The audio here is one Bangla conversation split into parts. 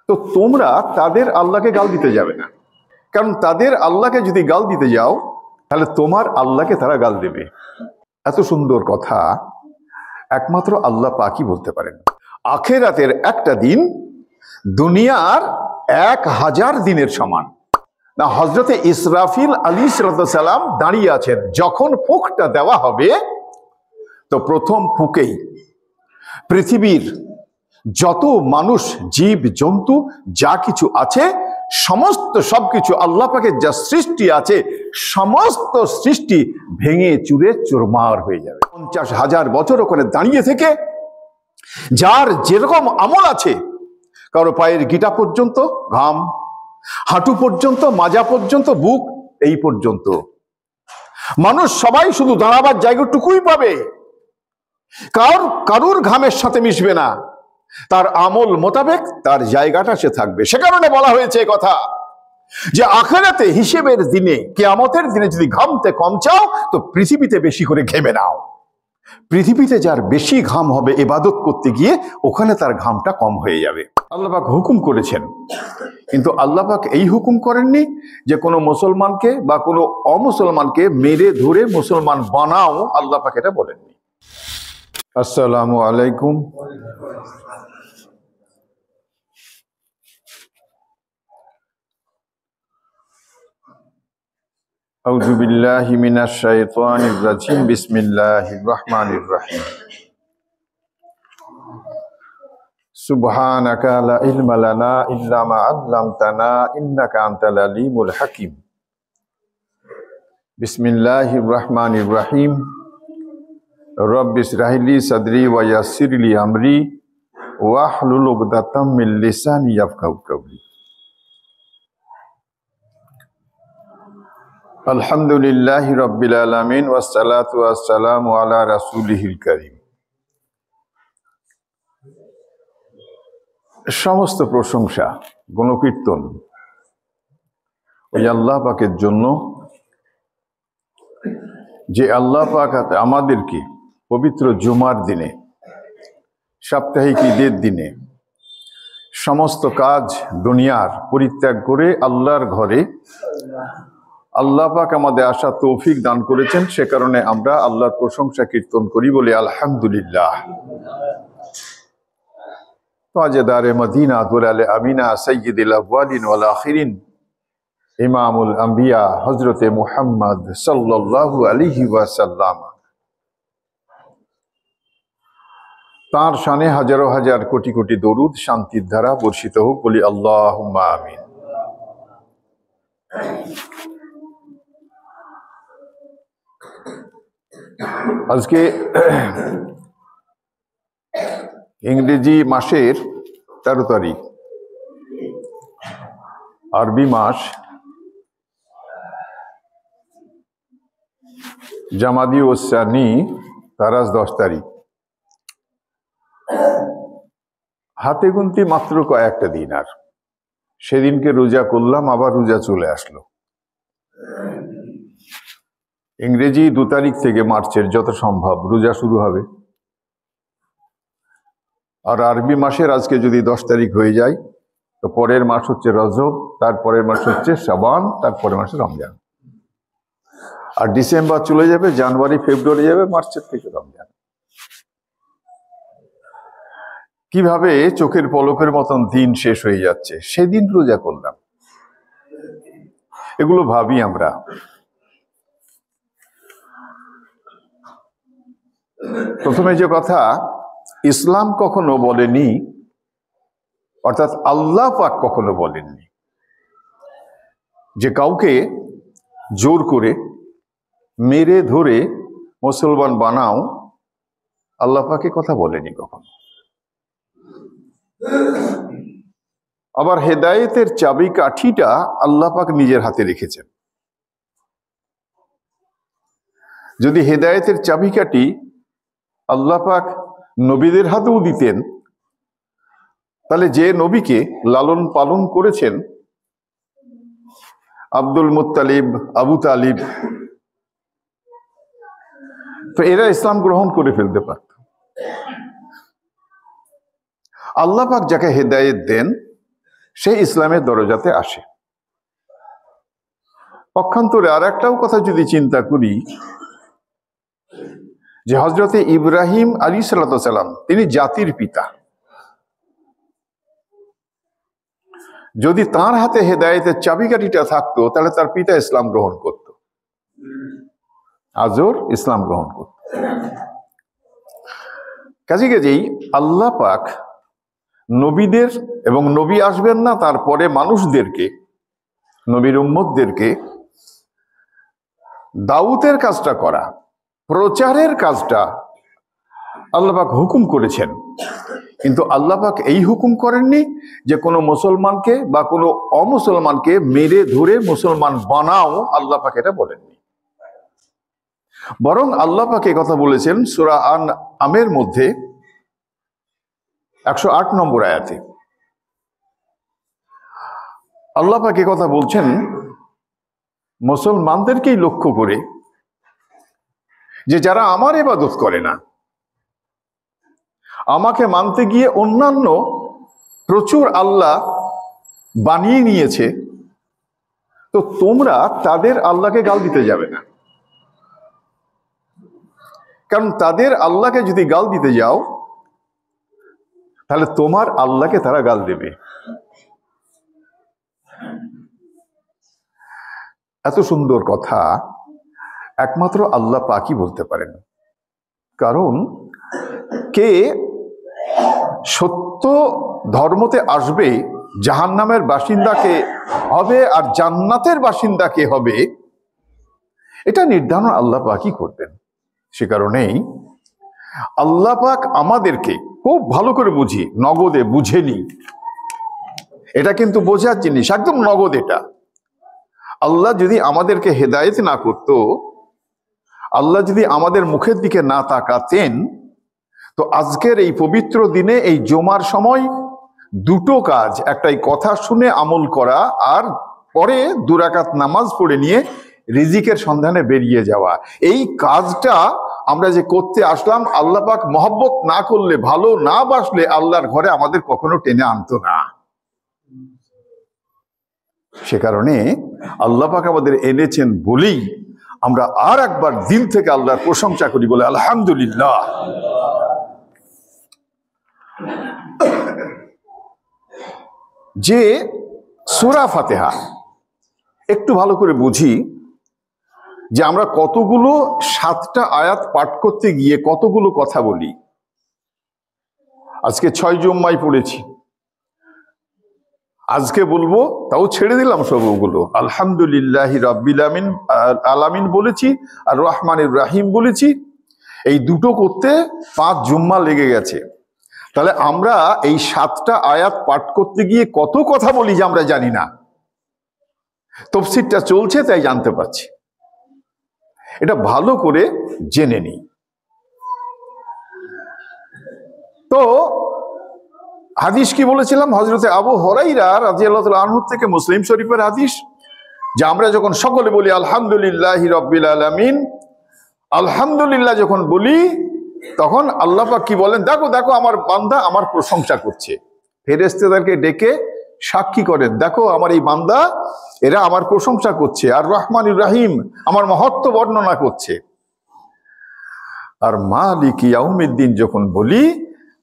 তো তোমরা তাদের আল্লাহকে গাল দিতে যাবে না, কারণ তাদের আল্লাহকে যদি গাল দিতে যাও তাহলে তোমার আল্লাহকে তারা গাল দেবে। এত সুন্দর কথা একমাত্র আল্লাহ পাকই বলতে পারেন। আখিরাতের একটা দিন দুনিয়ার 1000 দিনের সমান। না, হযরতে ইসরাফিল আলাইহিস সালাম দাঁড়িয়ে আছেন, যখন ফুঁকটা দেওয়া হবে তো প্রথম ফুঁকেই পৃথিবীর যত মানুষ, জীব জন্তু যা কিছু আছে সমস্ত সবকিছু আল্লাহ পাকের যা সৃষ্টি আছে সমস্ত সৃষ্টি ভেঙে চুরে চুরমার হয়ে যাবে। 50,000 বছর ওখানে দাঁড়িয়ে থেকে যার যেরকম আমল আছে, কারো পায়ের গিটা পর্যন্ত ঘাম, হাঁটু পর্যন্ত, মাজা পর্যন্ত, বুক এই পর্যন্ত, মানুষ সবাই শুধু দাঁড়াবার জায়গাটুকুই পাবে, কারুর ঘামের সাথে মিশবে না, তার আমল মোতাবেক তার জায়গাটা সে থাকবে। সে কারণে বলা হয়েছে কথা যে আখিরাতে হিসেবের দিনে, কিয়ামতের দিনে যদি ঘামতে কম চাও তো পৃথিবীতে বেশি করে ঘেমে নাও। পৃথিবীতে যার বেশি ঘাম হবে ইবাদত করতে গিয়ে, ওখানে তার ঘামটা কম হয়ে যাবে। আল্লাহ পাক হুকুম করেছেন, কিন্তু আল্লাহ পাক এই হুকুম করেননি যে কোনো মুসলমানকে বা কোনো অমুসলমানকে মেরে ধরে মুসলমান বানাও। আল্লাহ পাক এটা বলেননি। আসসালামু আলাইকুম। আউযু বিল্লাহি মিনাশ শাইতানির রাজিম। বিসমিল্লাহির রহমানির রহিম। সুবহানাকা লা ইলমা লানা ইল্লা মা আল্লামতানা ইন্নাকা আনতাল আলিমুল হাকিম। বিসমিল্লাহির রহমানির রহিম। রব্বি ইশরাহ লি সাদরি ওয়া ইয়াসসির লি আমরি ওয়াহলুল উকদাতাম মিন লিসানি ইয়াফকাহু কাওলি। আলহামদুলিল্লাহি রাব্বিল আলামিন ওয়াসসালাতু ওয়াসসালামু আলা রাসূলিহিল কারীম। সমস্ত প্রশংসা, গুণকীর্তন ওই আল্লাহ পাকের জন্য, যে আল্লাহ পাক আমাদেরকে পবিত্র জুমার দিনে, সাপ্তাহিক ঈদের দিনে সমস্ত কাজ দুনিয়ার পরিত্যাগ করে আল্লাহর ঘরে আল্লাহ পাক আমাদের আসা তৌফিক দান করেছেন। সে কারণে আমরা আল্লাহর প্রশংসা কীর্তন করি, বলি আলহামদুলিল্লাহ। তাজদারে মদিনা দুলালে আমিনা সাইয়্যিদুল আউয়ালিন ওয়াল আখিরিন ইমামুল আম্বিয়া হযরতে মুহাম্মদ সাল্লাল্লাহু আলাইহি ওয়াসাল্লাম, তার শানে হাজারো হাজার কোটি কোটি দরুদ শান্তির ধারা বর্ষিত হোক, বলি আল্লাহুম্মা আমিন। আজকে ইংরেজি মাসের 13 তারিখ, আরবি মাস জামাদি ওসানি তারাজ 10 তারিখ। হাতে গুনতি মাত্র কয়েকটা দিন, আর সেদিনকে রোজা করলাম, আবার রোজা চলে আসলো। ইংরেজি 2 তারিখ থেকে মার্চের যত সম্ভব রোজা শুরু হবে, আর আরবি মাসের আজকে যদি 10 তারিখ হয়ে যায় তো পরের মাস হচ্ছে রজব, তারপরের মাস হচ্ছে শাবান, তারপরের মাসে রমজান, আর ডিসেম্বর চলে যাবে, জানুয়ারি ফেব্রুয়ারি যাবে, মার্চের থেকে রমজান। কিভাবে চোখের পলকের মতন দিন শেষ হয়ে যাচ্ছে। সেদিন রোজা করলাম, এগুলো ভাবি আমরা। প্রথমে যে কথা, ইসলাম কখনো বলেনি, অর্থাৎ আল্লাহ পাক কখনো বলেননি যে কাউকে জোর করে মেরে ধরে মুসলমান বানাও। আল্লাহ পাকে কথা বলেনি কখনো। আবার হেদায়েতের চাবিকাঠিটা আল্লাহ পাক নিজের হাতে রেখেছেন। যদি হেদায়েতের চাবিকাঠি আল্লাহ পাক নবীদের হাতেও দিতেন, তাহলে যে নবীকে লালন পালন করেছেন আব্দুল মুত্তালিব, আবু তালিব, তো এরা ইসলাম গ্রহণ করে ফেলতে পারত। আল্লাহ পাক যাকে হেদায়েত দেন সে ইসলামের দরজাতে আসে। পক্ষান্তরে আর একটাও কথা যদি চিন্তা করি, যে হজরতে ইব্রাহিম আলাইহিস সালাম তিনি জাতির পিতা। যদি তার হাতে হেদায়েতের চাবিকাঠিটা থাকতো তাহলে তার পিতা ইসলাম গ্রহণ করত, আজর ইসলাম গ্রহণ করত। কাজেই আল্লাহ পাক নবীদের এবং নবী আসবেন না তারপরে মানুষদেরকে, নবীর উম্মতদেরকে দাউতের কাজটা করা, প্রচারের কাজটা আল্লাহ পাক হুকুম করেছেন। কিন্তু আল্লাহ পাক এই হুকুম করেননি যে কোনো মুসলমানকে বা কোনো অমুসলমানকে মেরে ধরে মুসলমান বানাও, আল্লাহ পাক এটা বলেননি। বরং আল্লাহ পাক এই কথা বলেছেন সূরা আনআমের মধ্যে 108 নম্বর আয়াতে। আল্লাহ পাক এই কথা বলছেন মুসলমানদেরকেই লক্ষ্য করে, যে যারা আমার ইবাদত করে না, আমাকে মানতে গিয়ে অন্যান্য প্রচুর আল্লাহ বানিয়ে নিয়েছে, তো তোমরা তাদের আল্লাহকে গাল দিতে যাবে না। কারণ তাদের আল্লাহকে যদি গাল দিতে যাও তাহলে তোমার আল্লাহকে তারা গাল দেবে। এত সুন্দর কথা একমাত্র আল্লাহ পাকই বলতে পারেন। কারণ কে সত্য ধর্মতে আসবে, জাহান্নামের বাসিন্দাকে হবে আর জান্নাতের বাসিন্দাকে হবে, এটা নির্ধারণ আল্লাহ পাকই করবেন। সে কারণেই আল্লাহ পাক আমাদেরকে খুব ভালো করে বুঝি, নগদে বুঝেনি, এটা কিন্তু বোঝার জিনিস, একদম নগদ। এটা আল্লাহ যদি আমাদেরকে হেদায়েত না করত, আল্লাহ যদি আমাদের মুখের দিকে না তাকাতেন, তো আজকের এই পবিত্র দিনে এই জুমার সময় দুটো কাজ, একটাই কথা শুনে আমল করা আর পরে 2 রাকাত নামাজ পড়ে নিয়ে রিজিকের সন্ধানে বেরিয়ে যাওয়া, এই কাজটা আমরা যে করতে আসলাম, আল্লাহ পাক মহব্বত না করলে, ভালো না বাসলে আল্লাহর ঘরে আমাদের কখনো টেনে আনতো না। সে কারণে আল্লাহ পাক আমাদের এনেছেন বলেই আমরা আর একবার দিল থেকে আল্লাহর প্রশংসা করি, বলে আলহামদুলিল্লাহ। যে সূরা ফাতিহা একটু ভালো করে বুঝি, যে আমরা কতগুলো 7টা আয়াত পাঠ করতে গিয়ে কতগুলো কথা বলি। আজকে 6 জুম্মায় পড়েছি, আজকে বলবো তাও ছেড়ে দিলাম সবগুলো। আলহামদুলিল্লাহি রাব্বিল আলামিন বলেছি আর রহমানির রাহিম বলেছি, এই দুটো করতে 5 জুম্মা লেগে গেছে। তাহলে আমরা এই 7টা আয়াত পাঠ করতে গিয়ে কত কথা বলি যে আমরা জানি না। তাফসীরটা চলছে তাই জানতে পারছি, এটা ভালো করে জেনে নিই। তো হাদিস কি বলেছিলাম, হযরতে আবু হুরায়রা রাদিয়াল্লাহু তাআলা আনহু থেকে, মুসলিম শরীফের হাদিস, যে আমরা যখন সকলে বলি আলহামদুলিল্লাহি রাব্বিল আলামিন, আলহামদুলিল্লাহ যখন বলি, তখন আল্লাহ পাক কি বলেন, দেখো দেখো আমার বান্দা আমার প্রশংসা করছে। ফেরেশতাদেরকে ডেকে সাক্ষী করেন, দেখো আমার এই বান্দা, এরা আমার প্রশংসা করছে। আর রহমানির রাহিম আমার মহত্ব বর্ণনা করছে। আর মালিক ইয়াউমিদ্দিন যখন বলি,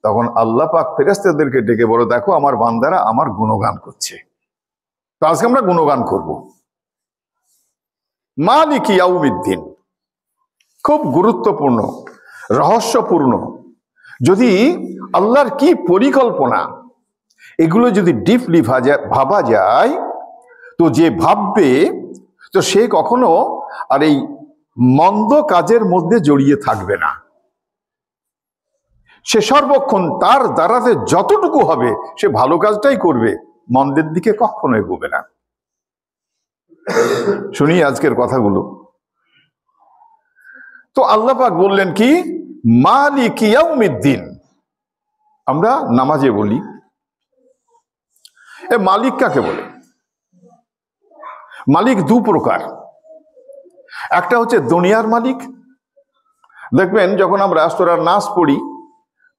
তখন আল্লাহ পাক ফেরেশতাদেরকে ডেকে বলো, দেখো আমার বান্দারা আমার গুণগান করছে। তো আজকে আমরা গুণগান করব। মালিক ইয়াউমিদ্দিন খুব গুরুত্বপূর্ণ, রহস্যপূর্ণ। যদি আল্লাহর কি পরিকল্পনা এগুলো যদি ডিপলি ভাবা যায়, তো যে ভাববে তো সে কখনো আর এই মন্দ কাজের মধ্যে জড়িয়ে থাকবে না। সে সর্বক্ষণ তার দ্বারাতে যতটুকু হবে সে ভালো কাজটাই করবে, মন্দের দিকে কখনো এগোবে না। শুনি আজকের কথাগুলো। তো আল্লাহ পাক বললেন কি, মালিক ইয়াউমিদ্দিন। আমরা নামাজে বলি, এ মালিক কাকে বলে? মালিক 2 প্রকার। একটা হচ্ছে দুনিয়ার মালিক। দেখবেন যখন আমরা সূরা নাস পড়ি,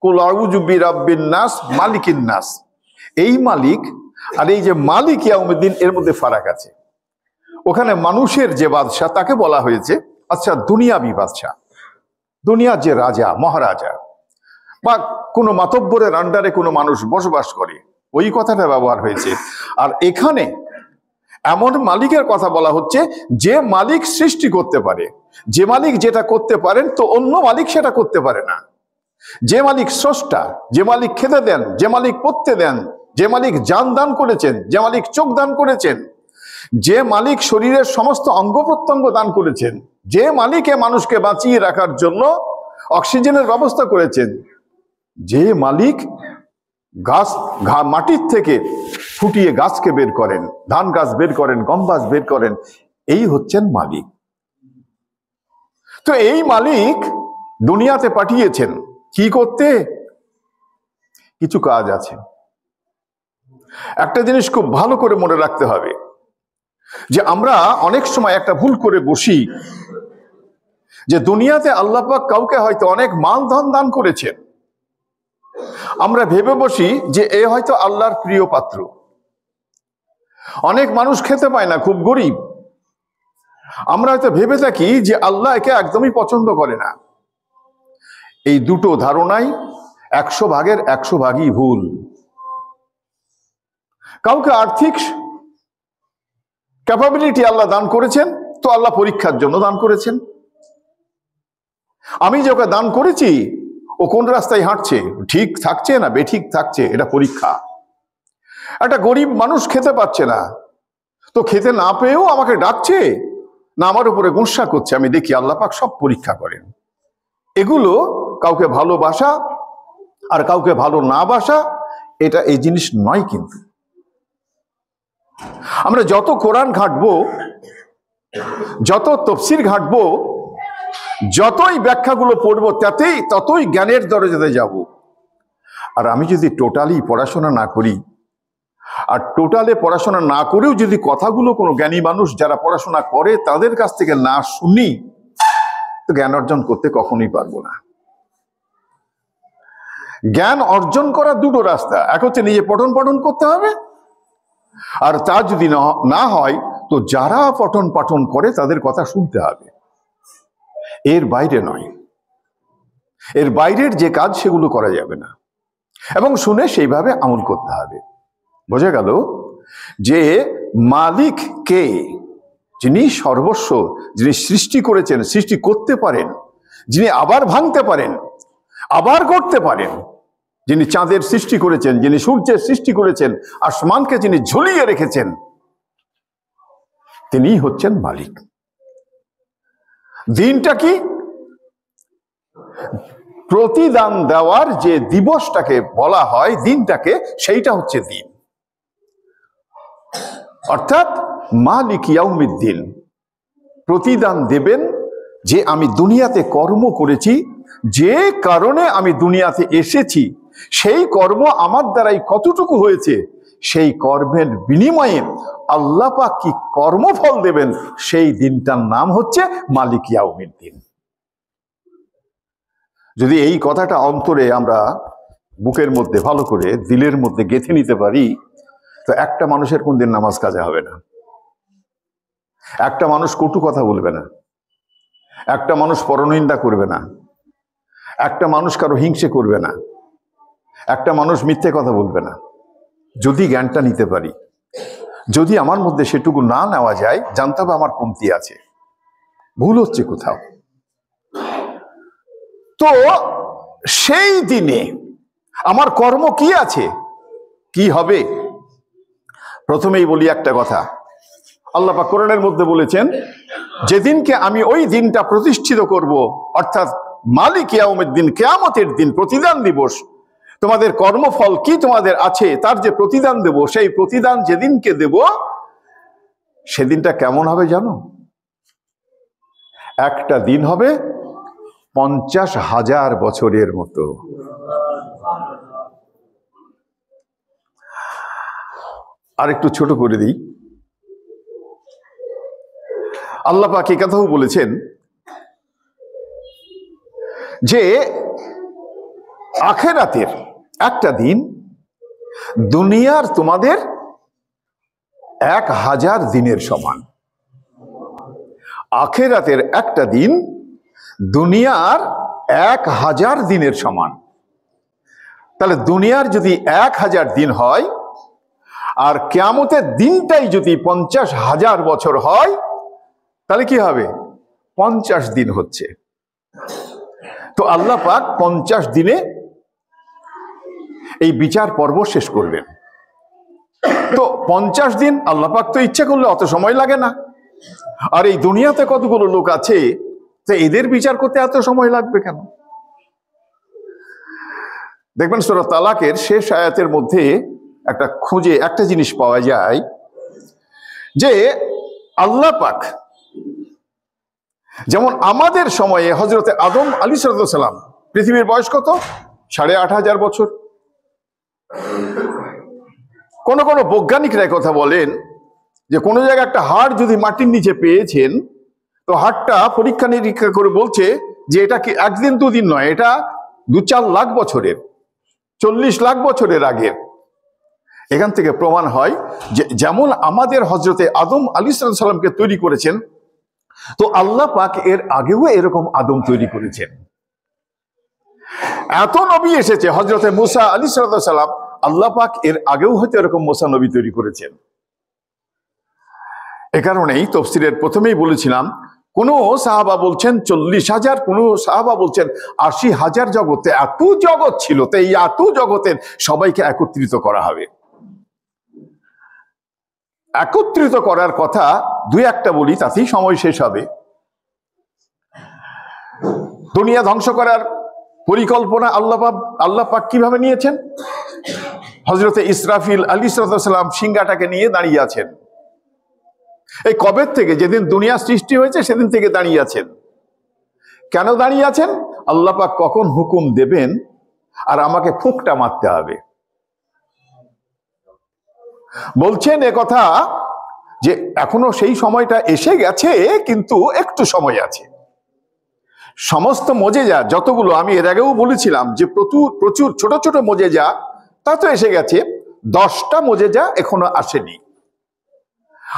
কুল আউযু বিরাব্বিন নাস মালিকিন নাস, এই মালিক আর এই যে মালিক ইয়াউমিদ্দিন, এর মধ্যে ফারাক আছে। ওখানে মানুষের যে বাদশাহ তাকে বলা হয়েছে আচ্ছা দুনিয়াবি বাদশাহ, দুনিয়ার যে রাজা মহারাজা বা কোনো মাতব্বরের আন্ডারে কোনো মানুষ বসবাস করে, ওই কথাটা ব্যবহার হয়েছে। আর এখানে এমন মালিকের কথা বলা হচ্ছে যে মালিক সৃষ্টি করতে পারে, যে মালিক যেটা করতে পারেন তো অন্য মালিক সেটা করতে পারে না, যে মালিক স্রষ্টা, যে মালিক খেতে দেন, যে মালিক পড়তে দেন, যে মালিক জান দান করেছেন, যে মালিক চোখ দান করেছেন, যে মালিক শরীরের সমস্ত অঙ্গ প্রত্যঙ্গ দান করেছেন, যে মালিকে মানুষকে বাঁচিয়ে রাখার জন্য অক্সিজেনের ব্যবস্থা করেছেন, যে মালিক গাছ মাটির থেকে ফুটিয়ে গাছকে বের করেন, ধান গাছ বের করেন, গম গাছ বের করেন, এই হচ্ছেন মালিক। তো এই মালিক দুনিয়াতে পাঠিয়েছেন কি করতে? কিছু কাজ আছে। একটা জিনিস খুব ভালো করে মনে রাখতে হবে যে আমরা অনেক সময় একটা ভুল করে বসি যে দুনিয়াতে আল্লাহ পাক কাউকে হয়তো অনেক মাল ধন দান করেছেন, আমরা ভেবে বসি যে এ হয়তো আল্লাহর প্রিয় পাত্র। অনেক মানুষ খেতে পায় না, খুব গরিব, আমরা হয়তো ভেবে থাকি যে আল্লাহ একে একদমই পছন্দ করে না। এই দুটো ধারণাই 100 ভাগের 100 ভাগই ভুল। কাউকে আর্থিক ক্যাপাবিলিটি আল্লাহ দান করেছেন, তো আল্লাহ পরীক্ষার জন্য দান করেছেন। আমি যে ওকে দান করেছি ও কোন রাস্তায় হাঁটছে, ঠিক থাকছে না বেঠিক থাকছে, এটা পরীক্ষা। একটা গরিব মানুষ খেতে পাচ্ছে না, তো খেতে না পেয়েও আমাকে ডাকছে না আমার উপরে গুঁসা করছে, আমি দেখি আল্লাহ পাক সব পরীক্ষা করেন। এগুলো কাউকে ভালোবাসা আর কাউকে ভালো না বাসা, এটা এই জিনিস নয়। কিন্তু আমরা যত কোরআন ঘাঁটবো, যত তফসির ঘাঁটবো, যতই ব্যাখ্যাগুলো পড়বো, ততই জ্ঞানের দরজাতে যাব। আর আমি যদি টোটালি পড়াশোনা না করি, আর টোটালে পড়াশোনা না করেও যদি কথাগুলো কোনো জ্ঞানী মানুষ যারা পড়াশোনা করে তাদের কাছ থেকে না শুনি, তো জ্ঞান অর্জন করতে কখনোই পারবো না। জ্ঞান অর্জন করার দুটো রাস্তা, এক হচ্ছে নিজে পঠন পাঠন করতে হবে, আর তা যদি না হয় তো যারা পঠন পাঠন করে তাদের কথা শুনতে হবে। এর বাইরে নয়, এর বাইরের যে কাজ সেগুলো করা যাবে না, এবং শুনে সেইভাবে আমল করতে হবে। বোঝা গেল যে মালিক কে? যিনি সর্বস্ব, যিনি সৃষ্টি করেছেন, সৃষ্টি করতে পারেন, যিনি আবার ভাঙতে পারেন, আবার করতে পারেন, যিনি চাঁদের সৃষ্টি করেছেন, যিনি সূর্যের সৃষ্টি করেছেন, আসমানকে যিনি ঝুলিয়ে রেখেছেন, তিনিই হচ্ছেন মালিক। দিনটা কি? প্রতিদান দেওয়ার যে দিবসটাকে বলা হয় দিনটাকে, সেইটা হচ্ছে দিন, অর্থাৎ মালিক ইয়াউমিদ্দিন। প্রতিদান দেবেন যে আমি দুনিয়াতে কর্ম করেছি, যে কারণে আমি দুনিয়াতে এসেছি, সেই কর্ম আমার দ্বারাই কতটুকু হয়েছে, সেই কর্মের বিনিময়ে আল্লাহ পাক কি কর্মফল দেবেন, সেই দিনটার নাম হচ্ছে মালিক ইয়াউমিদ্দিন। যদি এই কথাটা অন্তরে আমরা বুকের মধ্যে ভালো করে দিলের মধ্যে গেঁথে নিতে পারি, তো একটা মানুষের কোনদিন নামাজ কাজা হবে না, একটা মানুষ কটু কথা বলবে না, একটা মানুষ পরনিন্দা করবে না, একটা মানুষ কারো হিংসে করবে না, একটা মানুষ মিথ্যে কথা বলবে না। যদি জ্ঞানটা নিতে পারি, যদি আমার মধ্যে সেটুকু না নেওয়া যায়, জানতে হবে আমার কমতি আছে, ভুল হচ্ছে কোথাও। তো সেই দিনে আমার কর্ম কি আছে, কি হবে? প্রথমেই বলি একটা কথা, আল্লাহ পাক কোরআনের মধ্যে বলেছেন যেদিনকে আমি ওই দিনটা প্রতিষ্ঠিত করব, অর্থাৎ মালিক ইয়াউমিদ্দিন, কিয়ামতের দিন, প্রতিদান দিবস, তোমাদের কর্মফল কি তোমাদের আছে তার যে প্রতিদান দেব, সেই প্রতিদান যেদিনকে দেব সেদিনটা কেমন হবে জানো? একটা দিন হবে 50,000 বছরের মতো। আর একটু ছোট করে দিই, আল্লাহ পাক এই কথাও বলেছেন যে আখিরাতের একটা দিন দুনিয়ার তোমাদের 1000 দিনের সমান। আখিরাতের একটা দিন দুনিয়ার 1000 দিনের সমান। তাহলে দুনিয়ার যদি 1000 দিন হয় আর কিয়ামতের দিনটাই যদি 50,000 বছর হয়, তাহলে কি হবে? 50 দিন হচ্ছে। তো আল্লাহ পাক 50 দিনে এই বিচার পর্ব শেষ করবেন। তো 50 দিন আল্লাহ পাক তো ইচ্ছা করলে অত সময় লাগে না। আর এই দুনিয়াতে কতগুলো লোক আছে, তো এদের বিচার করতে এত সময় লাগবে কেন? দেখবেন সূরা তালাকের শেষ আয়াতের মধ্যে একটা খুঁজে একটা জিনিস পাওয়া যায় যে আল্লাহ পাক যেমন আমাদের সময়ে হযরতে আদম আলাইহিস সালাম, পৃথিবীর বয়স কত? 8,500 বছর। কোন কোন বৈজ্ঞানিকরা কথা বলেন যে কোন জায়গায় একটা হাড় যদি মাটির নিচে পেয়েছেন, তো হাড়টা পরীক্ষা নিরীক্ষা করে বলছে যে এটা কি একদিন দুদিন নয়, এটা 2-4 লাখ বছরের, 40 লাখ বছরের আগের। এখান থেকে প্রমাণ হয় যে যেমন আমাদের হযরতে আদম আলাইহিস সালামকে তৈরি করেছেন, তো আল্লাহ পাক এর আগেও এরকম আদম তৈরি করেছেন। এত নবী এসেছে, হযরতে মুসা আলাইহিস সালাম, আল্লাহ পাক এর আগেও হয়তো এরকম মুসা নবী তৈরি করেছেন। এ কারণেই তাফসীরের প্রথমেই বলেছিলাম, কোন সাহাবা বলছেন 40,000, কোন সাহাবা বলছেন 80,000 জগতে এত জগৎ ছিল, তো এই এত জগতের সবাইকে একত্রিত করা হবে। একত্রিত করার কথা 2-1টা বলি, তাতেই সময় শেষ হবে। দুনিয়া ধ্বংস করার পরিকল্পনা আল্লাহ পাক কিভাবে নিয়েছেন? হযরতে ইসরাফিল আলাইহিস সালাম সিংহাটাকে নিয়ে দাঁড়িয়ে আছেন। এই কবে থেকে, যেদিন দুনিয়া সৃষ্টি হয়েছে সেদিন থেকে দাঁড়িয়ে আছেন। কেন দাঁড়িয়ে আছেন? আল্লাহ পাক কখন হুকুম দেবেন আর আমাকে ফুঁকটা মারতে হবে। বলছেন এ কথা যে এখনো সেই সময়টা এসে গেছে, কিন্তু একটু সময় আছে। সমস্ত মোজেজা যতগুলো আমি এর আগেও বলেছিলাম যে প্রচুর ছোট ছোট মোজেজা, তা তো এসে গেছে। 10টা মোজেজা এখনো আসেনি।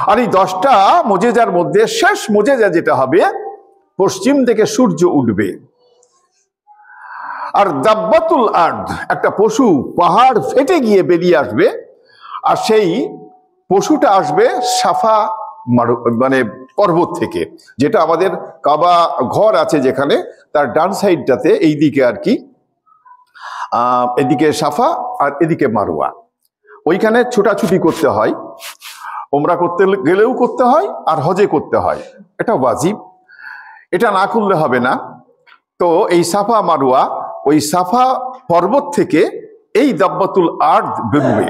আর এই 10টা মোজেজার মধ্যে শেষ মোজেজা যেটা হবে, পশ্চিম থেকে সূর্য উঠবে আর দাব্বাতুল আরদ, একটা পশু পাহাড় ফেটে গিয়ে বেরিয়ে আসবে। আর সেই পশুটা আসবে সাফা মানে পর্বত থেকে, যেটা আমাদের কাবা ঘর আছে যেখানে, তার ডান সাইডটাতে এইদিকে আর কি, এদিকে সাফা আর এদিকে মারওয়া। ওইখানে ছোটাছুটি করতে হয়, ওমরা করতে গেলেও করতে হয় আর হজে করতে হয়, এটা ওয়াজিব, এটা না করলে হবে না। তো এই সাফা মারওয়া, ওই সাফা পর্বত থেকে এই দাব্বাতুল আরদ বেরোবে।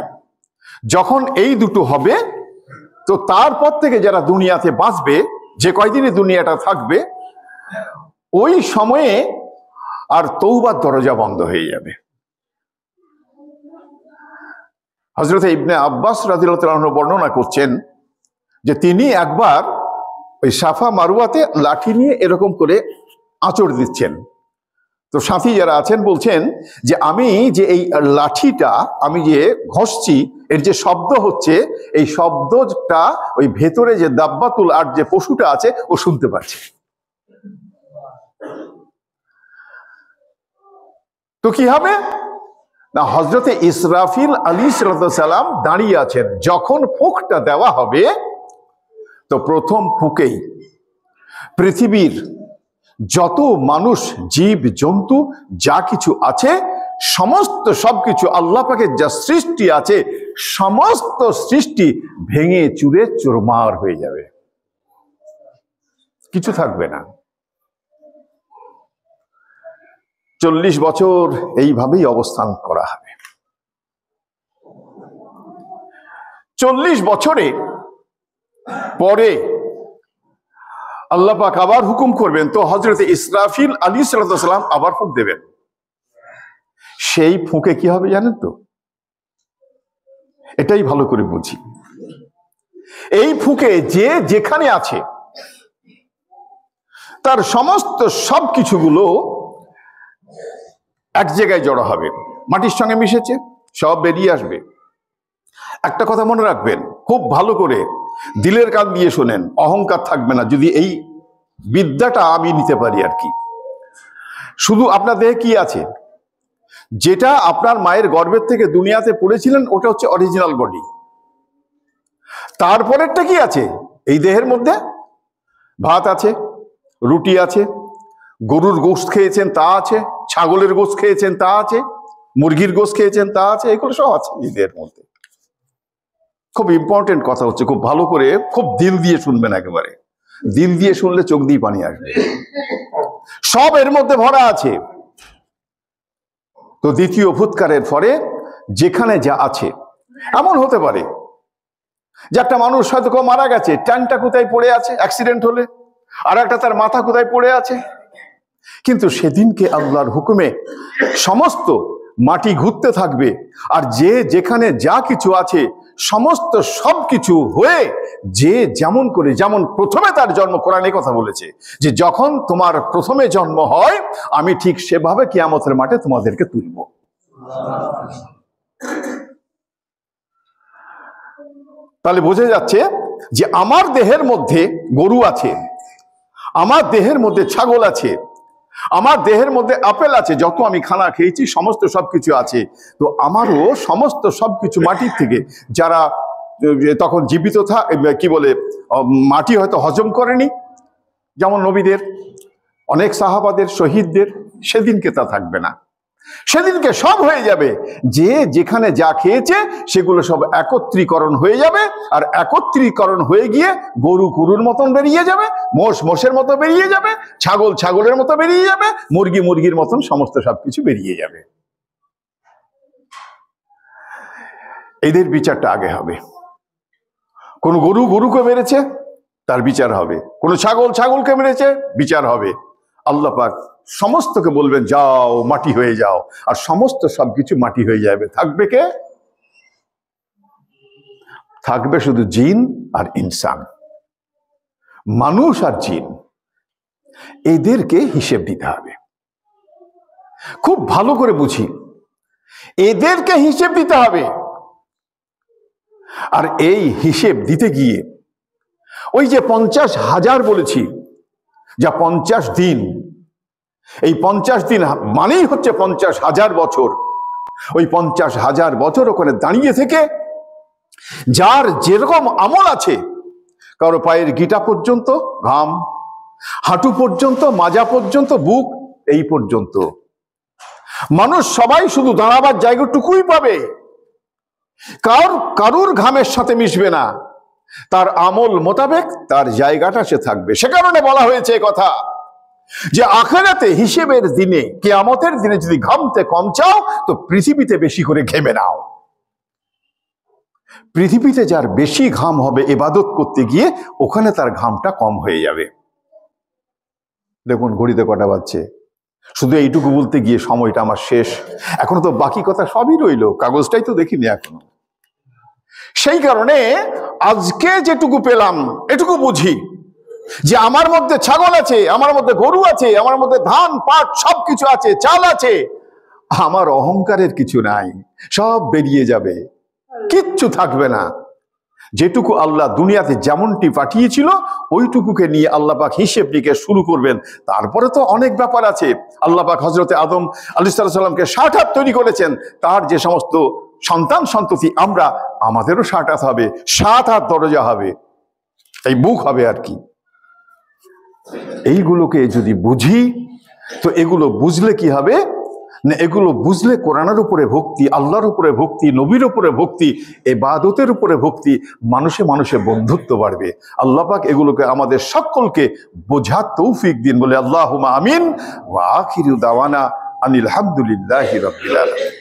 যখন এই দুটো হবে, তো তারপর থেকে যারা দুনিয়াতে বাঁচবে, যে কয়দিনে দুনিয়াটা থাকবে, ওই সময়ে আর তওবার দরজা বন্ধ হয়ে যাবে। হযরত ইবনে আব্বাস রাদিয়াল্লাহু আনহু বর্ণনা করছেন যে তিনি একবার ওই সাফা মারওয়াতে লাঠি নিয়ে এরকম করে আঁচড় দিচ্ছেন। তো সাথী যারা আছেন বলছেন যে আমি যে এই লাঠিটা আমি যে ঘষছি, এর যে শব্দ হচ্ছে, এই শব্দটা ওই ভেতরে যে দাব্বাতুল আরদ যে পশুটা আছে ও শুনতে পাচ্ছে। তো কি হবে না, হযরতে ইসরাফিল আলাইহিস সালাম দাঁড়িয়ে আছেন। যখন ফুঁকটা দেওয়া হবে, তো প্রথম ফুঁকেই পৃথিবীর যত মানুষ, জীব জন্তু যা কিছু আছে, সমস্ত সবকিছু আল্লাহ পাকের যা সৃষ্টি আছে, সমস্ত সৃষ্টি ভেঙে চুরে চুরমার হয়ে যাবে, কিছু থাকবে না। 40 বছর এইভাবেই অবস্থান করা হবে। 40 বছরে পরে আল্লাহ পাক আবার হুকুম করবেন, তো হযরতে ইসরাফিল আলাইহিস সালাম আবার ফুঁক দেবেন। সেই ফুঁকে কি হবে জানেন তো? এটাই ভালো করে বুঝি। এই ফুঁকে যে যেখানে আছে তার সমস্ত সবকিছুগুলো এক জায়গায় জড়ো হবে, মাটির সঙ্গে মিশেছে, সব বেরিয়ে আসবে। একটা কথা মনে রাখবেন, খুব ভালো করে দিলের কান দিয়ে শোনেন, অহংকার থাকবে না যদি এই বিদ্যাটা আমি নিতে পারি আর কি। শুধু আপনার দেহে কি আছে? যেটা আপনার মায়ের গর্ভের থেকে দুনিয়াতে পড়েছিলেন ওটা হচ্ছে অরিজিনাল বডি। তারপরেরটা কি আছে? এই দেহের মধ্যে ভাত আছে, রুটি আছে, গরুর গোশত খেয়েছেন তা আছে, ছাগলের গোশত খেয়েছেন তা আছে, মুরগির গোশত খেয়েছেন তা আছে, এগুলো সব আছে এই দেহের মধ্যে। খুব ইম্পর্টেন্ট কথা হচ্ছে, খুব ভালো করে খুব দিল দিয়ে শুনবেন, একেবারে দিল দিয়ে শুনলে চোখ দিয়ে পানি আসবে। সব এর মধ্যে ভরা আছে। তো দ্বিতীয় ফুৎকারের পরে যেখানে যা আছে, এমন হতে পারে যে একটা মানুষ হয়তো কেউ মারা গেছে, ট্যানটা কোথায় পড়ে আছে অ্যাক্সিডেন্ট হলে, আর একটা তার মাথা কোথায় পড়ে আছে, কিন্তু সেদিনকে আল্লাহর হুকুমে সমস্ত মাটি ঘুরতে থাকবে, আর যে যেখানে যা কিছু আছে সমস্ত সবকিছু হয়ে যে যেমন করে, যেমন প্রথমে তার জন্ম, কোরআনে কথা বলেছে যে যখন তোমার প্রথমে জন্ম হয় আমি ঠিক সেভাবে কিয়ামতের মাঠে তোমাদেরকে তুলব। তাহলে বোঝা যাচ্ছে যে আমার দেহের মধ্যে গরু আছে, আমার দেহের মধ্যে ছাগল আছে, আমার দেহের মধ্যে আপেল আছে, যত আমি খানা খেয়েছি সমস্ত সবকিছু আছে। তো আমারও সমস্ত সবকিছু মাটির থেকে, যারা তখন জীবিত কি বলে মাটি হয়তো হজম করেনি, যেমন নবীদের, অনেক সাহাবাদের, শহীদদের, সেদিনকে তা থাকবে না। সেদিনকে সব হয়ে যাবে, যে যেখানে যা খেয়েছে সেগুলো সব একত্রীকরণ হয়ে যাবে, আর একত্রীকরণ হয়ে গিয়ে গরু গরুর মতন বেরিয়ে যাবে, মোষ মোষের মতো বেরিয়ে যাবে, ছাগল ছাগলের মতো বেরিয়ে যাবে, মুরগি মুরগির মতন সমস্ত সবকিছু বেরিয়ে যাবে। এদের বিচারটা আগে হবে। কোন গরু গরুকে মেরেছে, তার বিচার হবে। কোন ছাগল ছাগলকে মেরেছে, বিচার হবে। আল্লাহ পাক সমস্তকে বলবেন যাও মাটি হয়ে যাও, আর সমস্ত সবকিছু মাটি হয়ে যাবে। থাকবে কে? থাকবে শুধু জিন আর ইনসান, মানুষ আর জিন। এদেরকে হিসেব দিতে হবে। খুব ভালো করে বুঝি, এদেরকে হিসেব দিতে হবে। আর এই হিসেব দিতে গিয়ে ওই যে 50,000 বলেছি, যা 50 দিন, এই 50 দিন মানেই হচ্ছে 50,000 বছর। ওই 50,000 বছর ওখানে দাঁড়িয়ে থেকে যার যেরকম আমল আছে, কারো পায়ের গিটা পর্যন্ত ঘাম, হাঁটু পর্যন্ত, মাজা পর্যন্ত, বুক এই পর্যন্ত, মানুষ সবাই শুধু দাঁড়াবার জায়গাটুকুই পাবে, কারুর ঘামের সাথে মিশবে না, তার আমল মোতাবেক তার জায়গাটা সে থাকবে। সে কারণে বলা হয়েছে কথা যে আখিরাতে হিসেবের দিনে, কিয়ামতের দিনে যদি ঘামতে কম চাও তো পৃথিবীতে বেশি করে ঘেমে নাও। পৃথিবীতে যার বেশি ঘাম হবে ইবাদত করতে গিয়ে, ওখানে তার ঘামটা কম হয়ে যাবে। দেখুন ঘড়িতে কটা বাজছে, শুধু এইটুকু বলতে গিয়ে সময়টা আমার শেষ। এখনো তো বাকি কথা সবই রইল, কাগজটাই তো দেখিনি এখনো। সেই কারণে আজকে যেটুকু পেলাম এটুকু বুঝি যে আমার মধ্যে ছাগল আছে, আমার মধ্যে গরু আছে, আমার মধ্যে ধান পাট সবকিছু আছে, চাল আছে, আমার অহংকারের কিছু নাই, সব বেরিয়ে যাবে, কিচ্ছু থাকবে না। যেটুকু আল্লাহ দুনিয়াতে যেমনটি পাঠিয়েছিল ওইটুকুকে নিয়ে আল্লাহ পাক হিসেব নিকেশ শুরু করবেন। তারপরে তো অনেক ব্যাপার আছে। আল্লাহ পাক হযরতে আদম আলাইহিস সালামকে 60 হাত তৈরি করেছেন, তার যে সমস্ত সন্তান সন্ততি, আমাদেরও 60 হাত হবে, 7 হাত দরজা হবে, এই বুক হবে আর কি। এইগুলোকে যদি বুঝি, তো এগুলো বুঝলে কি হবে না, এগুলো বুঝলে কোরআনের উপরে ভক্তি, আল্লাহর উপরে ভক্তি, নবীর উপরে ভক্তি, ইবাদতের উপরে ভক্তি, মানুষে মানুষে বন্ধুত্ব বাড়বে। আল্লাহ পাক এগুলোকে আমাদের সকলকে বোঝার তৌফিক দিন বলে আল্লাহুম্মা আমিন। ওয়া আখিরু দাওয়ানা আনিল হামদুলিল্লাহি রাব্বিল আলামিন।